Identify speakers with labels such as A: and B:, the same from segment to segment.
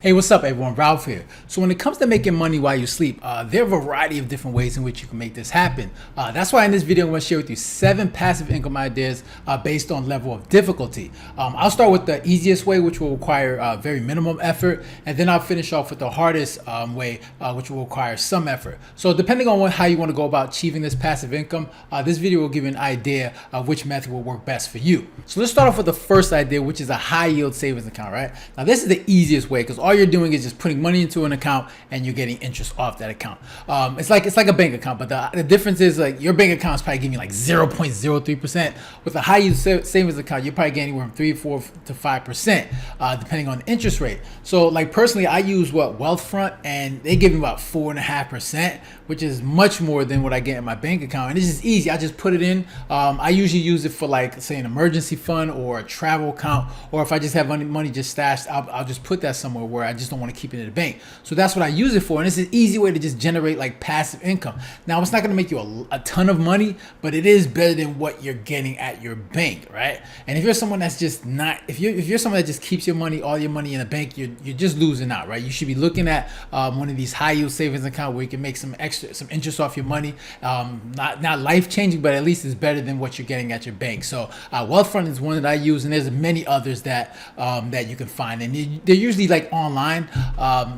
A: Hey, what's up everyone? Ralph here. So when it comes to making money while you sleep, there are a variety of different ways in which you can make this happen. That's why in this video I'm going to share with you 7 passive income ideas based on level of difficulty. I'll start with the easiest way, which will require very minimum effort, and then I'll finish off with the hardest way, which will require some effort. So depending on how you want to go about achieving this passive income, this video will give you an idea of which method will work best for you. So let's start off with the first idea, which is a high yield savings account, right? Now this is the easiest way because all you're doing is just putting money into an account and you're getting interest off that account. It's like a bank account, but the difference is like your bank account is probably giving you like 0.03%. With a high yield savings account, you're probably getting anywhere from 3, 4 to 5%, depending on the interest rate. So like personally, I use Wealthfront, and they give me about 4.5%, which is much more than what I get in my bank account. And it's just easy. I just put it in. I usually use it for like say an emergency fund or a travel account, or if I just have money just stashed, I'll just put that somewhere where I just don't want to keep it in the bank. So that's what I use it for, and it's an easy way to just generate like passive income. Now it's not going to make you a ton of money, but it is better than what you're getting at your bank, right? And if you're someone that's just not, if you're someone that just keeps all your money in a bank, you're just losing out, right? You should be looking at one of these high yield savings account where you can make some interest off your money. Not life changing, but at least it's better than what you're getting at your bank. So Wealthfront is one that I use, and there's many others that you can find, and they're usually like online.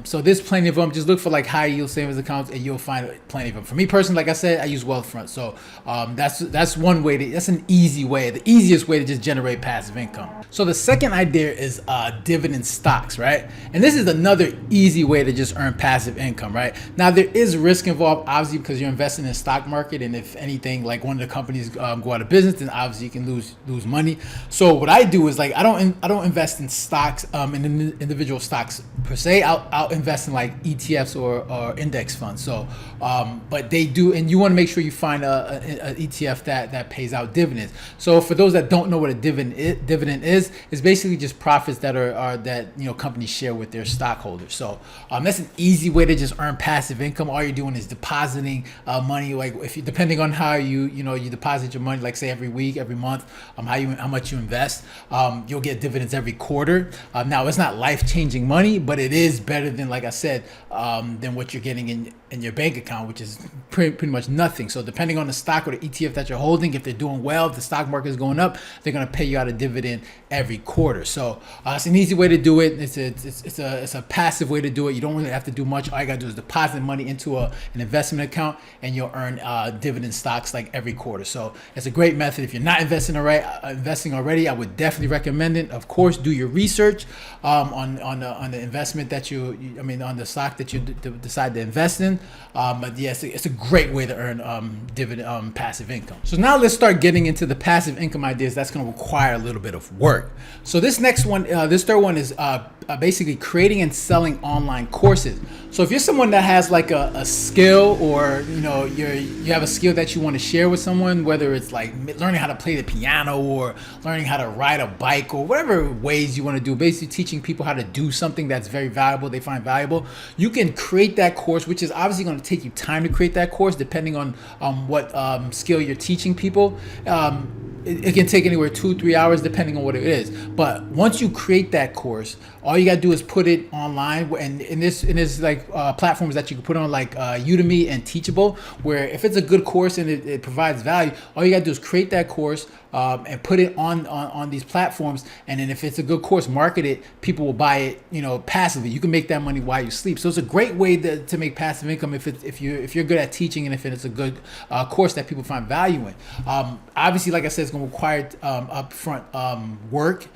A: So there's plenty of them. Just look for like high yield savings accounts and you'll find plenty of them. For me personally, like I said, I use Wealthfront. So that's one way that's an easy way, the easiest way to just generate passive income. So the second idea is dividend stocks, right? And this is another easy way to just earn passive income, right? Now there is risk involved, obviously, because you're investing in the stock market, and if anything, like one of the companies go out of business, then obviously you can lose money. So what I do is like I don't invest in stocks, in individual stocks per se. I'll invest in like ETFs or index funds. So but they do, and you want to make sure you find a ETF that pays out dividends. So for those that don't know what a dividend is, it's basically just profits that are that companies share with their stockholders. So that's an easy way to just earn passive income. All you're doing is depositing money. Like if you, depending on how you deposit your money, like say every week, every month, how much you invest, you'll get dividends every quarter. Now it's not life-changing money, but it is better than, like I said, than what you're getting in your bank account, which is pretty much nothing. So depending on the stock or the ETF that you're holding, if they're doing well, if the stock market is going up, they're going to pay you out a dividend every quarter. So it's an easy way to do it. It's a passive way to do it. You don't really have to do much. All you got to do is deposit money into an investment account, and you'll earn dividend stocks like every quarter. So it's a great method. If you're not investing already, I would definitely recommend it. Of course, do your research on the investment on the stock that you decide to invest in. But yes, it's a great way to earn dividend passive income. So now let's start getting into the passive income ideas that's going to require a little bit of work. So this third one is basically creating and selling online courses. So if you're someone that has like a skill, or you have a skill that you want to share with someone, whether it's like learning how to play the piano or learning how to ride a bike or whatever ways you want to do, basically teaching people how to do something that's very valuable, they find valuable, you can create that course, which is obviously going to take you time to create that course depending on what skill you're teaching people. It can take anywhere 2-3 hours depending on what it is. But once you create that course, all you gotta do is put it online, and in this like platforms that you can put on, like Udemy and Teachable, where if it's a good course and it provides value, all you gotta do is create that course and put it on these platforms, and then if it's a good course, market it, people will buy it passively. You can make that money while you sleep. So it's a great way to make passive income if you're good at teaching, and if it's a good course that people find value in. Obviously, like I said, it's going to require upfront work,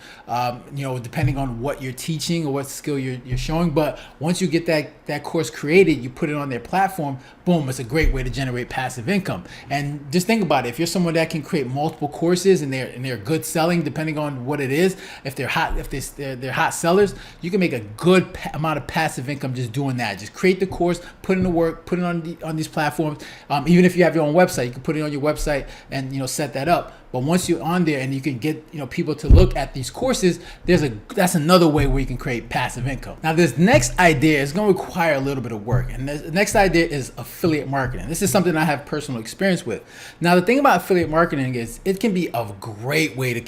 A: depending on what you're teaching or what skill you're showing. But once you get that course created, you put it on their platform, boom, it's a great way to generate passive income. And just think about it. If you're someone that can create multiple courses and they're good selling, depending on what it is, if they're hot sellers, you can make a good amount of passive income just doing that. Just create the course, put in the work, put it on these platforms. Even if you have your own website, you can put it on your website and set that up. But once you're on there and you can get people to look at these courses, that's another way where you can create passive income. Now this next idea is going to require a little bit of work, and the next idea is affiliate marketing. This is something I have personal experience with. Now the thing about affiliate marketing is it can be a great way to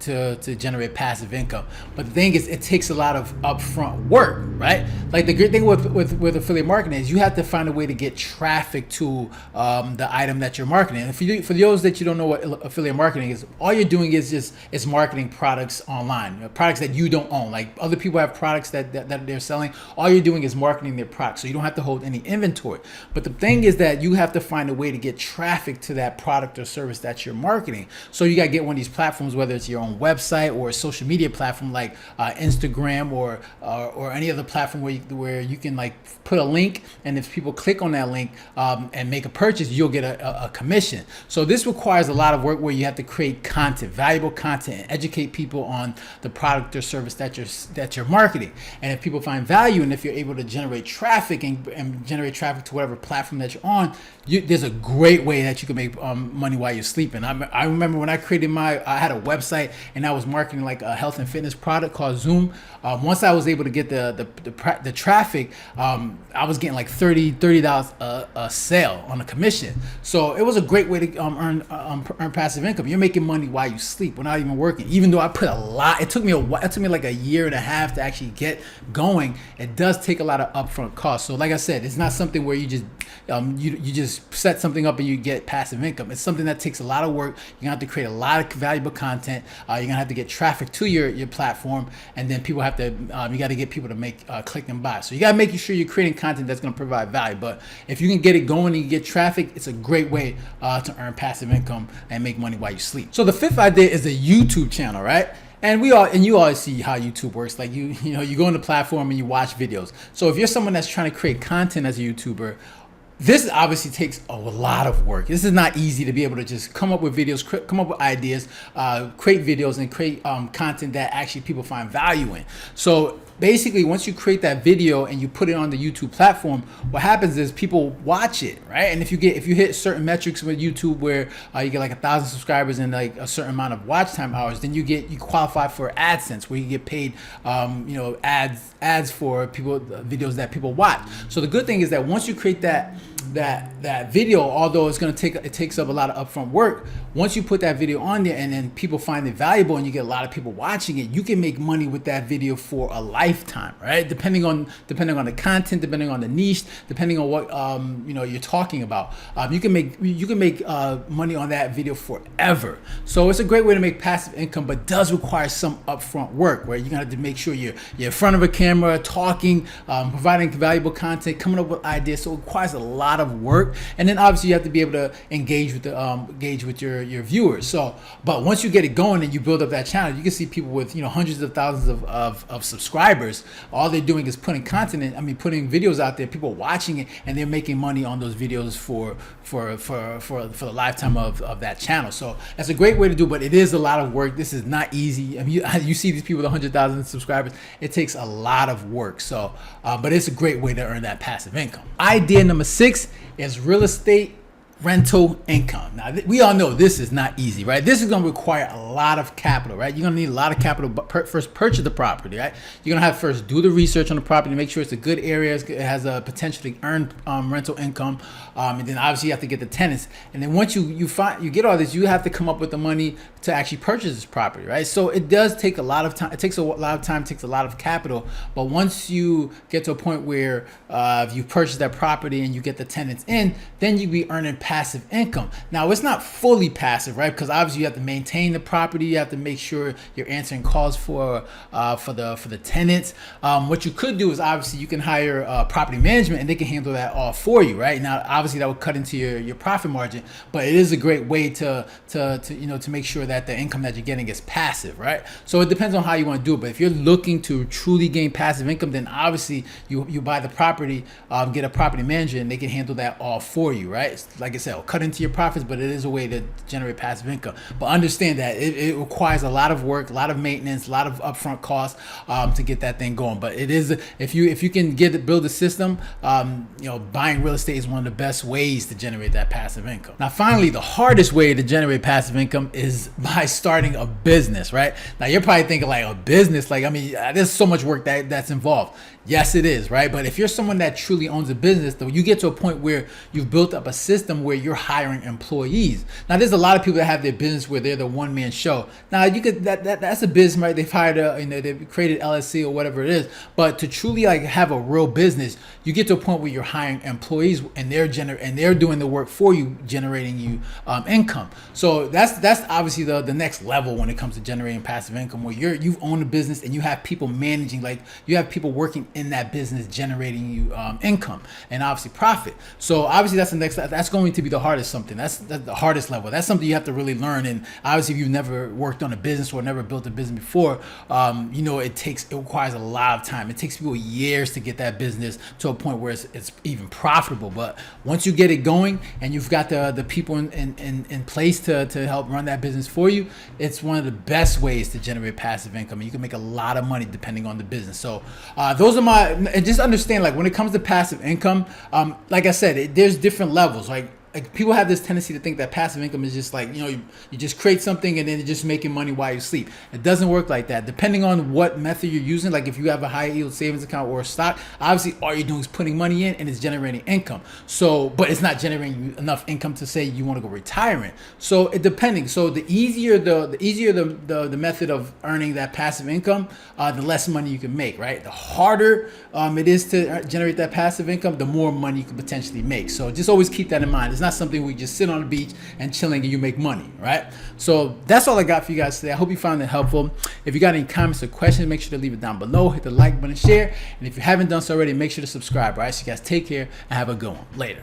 A: to generate passive income. But the thing is, it takes a lot of upfront work, right? Like the great thing with affiliate marketing is you have to find a way to get traffic to the item that you're marketing. And for those that you don't know what affiliate marketing is, all you're doing is marketing products online, products that you don't own. Like other people have products that they're selling. All you're doing is marketing their products, so you don't have to hold any inventory. But the thing is that you have to find a way to get traffic to that product or service that you're marketing. So you got to get one of these platforms, whether it's your own website or a social media platform like Instagram or any other platform where you can like put a link, and if people click on that link and make a purchase, you'll get a commission. So this requires a lot of work where you have to create content, valuable content, and educate people on the product or service that you're marketing. And if people find value, and if you're able to generate traffic and generate traffic to whatever platform that you're on, there's a great way that you can make money while you're sleeping. I remember when I created I had a website and I was marketing like a health and fitness product called Zoom. Once I was able to get the traffic, I was getting like $30 a sale on a commission. So it was a great way to earn passive income. You're making money while you sleep. We're not even working. Even though I put a lot, it took me like a year and a half to actually get going. It does take a lot of upfront costs. So like I said, it's not something where you just you just set something up and you get passive income. It's something that takes a lot of work. You're gonna have to create a lot of valuable content. You're gonna have to get traffic to your platform, and then people have to you got to get people to make click and buy. So you got to make sure you're creating content that's going to provide value. But if you can get it going and you get traffic, it's a great way to earn passive income and make money while you sleep. So the fifth idea is a YouTube channel, right? And you all see how YouTube works. Like you go on the platform and you watch videos. So if you're someone that's trying to create content as a YouTuber, this obviously takes a lot of work. This is not easy to be able to just come up with videos, come up with ideas, create videos, and create content that actually people find value in. So basically, once you create that video and you put it on the YouTube platform, what happens is people watch it, right? And if you hit certain metrics with YouTube where you get like 1,000 subscribers and like a certain amount of watch time hours, then you qualify for AdSense, where you get paid ads for videos that people watch. So the good thing is that once you create that video, although it takes up a lot of upfront work, once you put that video on there and then people find it valuable and you get a lot of people watching it, you can make money with that video for a lifetime, right? Depending on the content, depending on the niche, depending on what you're talking about, you can make money on that video forever. So it's a great way to make passive income, but does require some upfront work, where you're gonna have to make sure you're in front of a camera, talking, providing valuable content, coming up with ideas. So it requires a lot of work, and then obviously you have to be able to engage with your viewers. So, but once you get it going and you build up that channel, you can see people with hundreds of thousands of subscribers. All they're doing is putting putting videos out there, people watching it, and they're making money on those videos for the lifetime of that channel. So that's a great way to do it, but it is a lot of work. This is not easy. I mean, you see these people with 100,000 subscribers. It takes a lot of work. So, but it's a great way to earn that passive income. Idea number 6 is real estate rental income. Now, we all know this is not easy, right? This is going to require a lot of capital, right? You're going to need a lot of capital, but first purchase the property, right? You're going to have to first do the research on the property, make sure it's a good area, it has a potential to earn rental income, and then obviously you have to get the tenants. And then once you get all this, you have to come up with the money to actually purchase this property, right? So it does take a lot of time. It takes a lot of time, takes a lot of capital. But once you get to a point where you purchase that property and you get the tenants in, then you be earning passive income. Now, it's not fully passive, right? Because obviously you have to maintain the property. You have to make sure you're answering calls for the tenants. What you could do is obviously you can hire property management and they can handle that all for you, right? Now, obviously that would cut into your profit margin, but it is a great way to make sure that the income that you're getting is passive, right? So it depends on how you want to do it. But if you're looking to truly gain passive income, then obviously you buy the property, get a property manager, and they can handle that all for you, right? Like I said, it'll cut into your profits, but it is a way to generate passive income. But understand that it requires a lot of work, a lot of maintenance, a lot of upfront costs to get that thing going. But it is, if you can build a system, buying real estate is one of the best ways to generate that passive income. Now, finally, the hardest way to generate passive income is by starting a business, right? Now, you're probably thinking like a business, there's so much work that's involved. Yes, it is, right? But if you're someone that truly owns a business, though, you get to a point where you've built up a system where you're hiring employees. Now, there's a lot of people that have their business where they're the one-man show. Now, you could that's a business, right? They've hired they've created LLC or whatever it is. But to truly like have a real business, you get to a point where you're hiring employees and they're doing the work for you, generating you income. So that's obviously the next level when it comes to generating passive income, where you've owned a business and you have people managing, like you have people working in that business generating you income and obviously profit. So obviously that's going to be the hardest something. That's the hardest level. That's something you have to really learn. And obviously if you've never worked on a business or never built a business before, it requires a lot of time. It takes people years to get that business to a point where it's even profitable. But once you get it going and you've got the people in place to help run that business for you, it's one of the best ways to generate passive income. And you can make a lot of money depending on the business. So those are and just understand, like when it comes to passive income, like I said, there's different levels. Like people have this tendency to think that passive income is just like, you just create something and then you're just making money while you sleep. It doesn't work like that. Depending on what method you're using, like if you have a high yield savings account or a stock, obviously all you're doing is putting money in and it's generating income. So, but it's not generating enough income to say you want to go retiring. So it depending. So the easier the method of earning that passive income, the less money you can make, right? The harder it is to generate that passive income, the more money you can potentially make. So just always keep that in mind. It's not something where you just sit on the beach and chilling and you make money, right? So that's all I got for you guys today. I hope you found it helpful. If you got any comments or questions, make sure to leave it down below. Hit the like button, share. And if you haven't done so already, make sure to subscribe, right? So you guys take care and have a good one. Later.